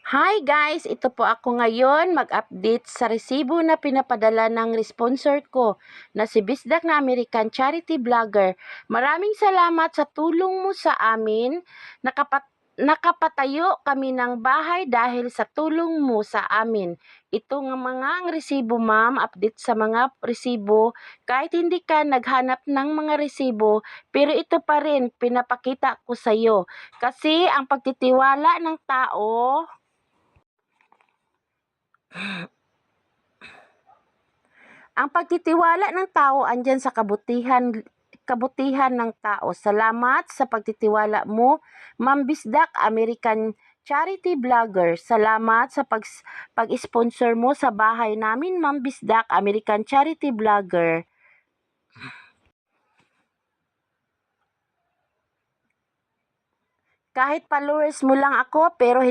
Hi guys! Ito po ako ngayon mag-update sa resibo na pinapadala ng sponsor ko na si Bisdak na American Charity Vlogger. Maraming salamat sa tulong mo sa amin. Nakapatayo kami ng bahay dahil sa tulong mo sa amin. Ito nga mga resibo ma'am, update sa mga resibo. Kahit hindi ka naghanap ng mga resibo, pero ito pa rin pinapakita ko sa iyo. Kasi ang pagtitiwala ng tao, ang pagtitiwala ng tao andyan sa kabutihan ng tao. Salamat sa pagtitiwala mo, Ma'am Bisdak, American Charity Vlogger. Salamat sa pag-sponsor mo sa bahay namin, Ma'am Bisdak, American Charity Vlogger. Kahit followers mo lang ako, pero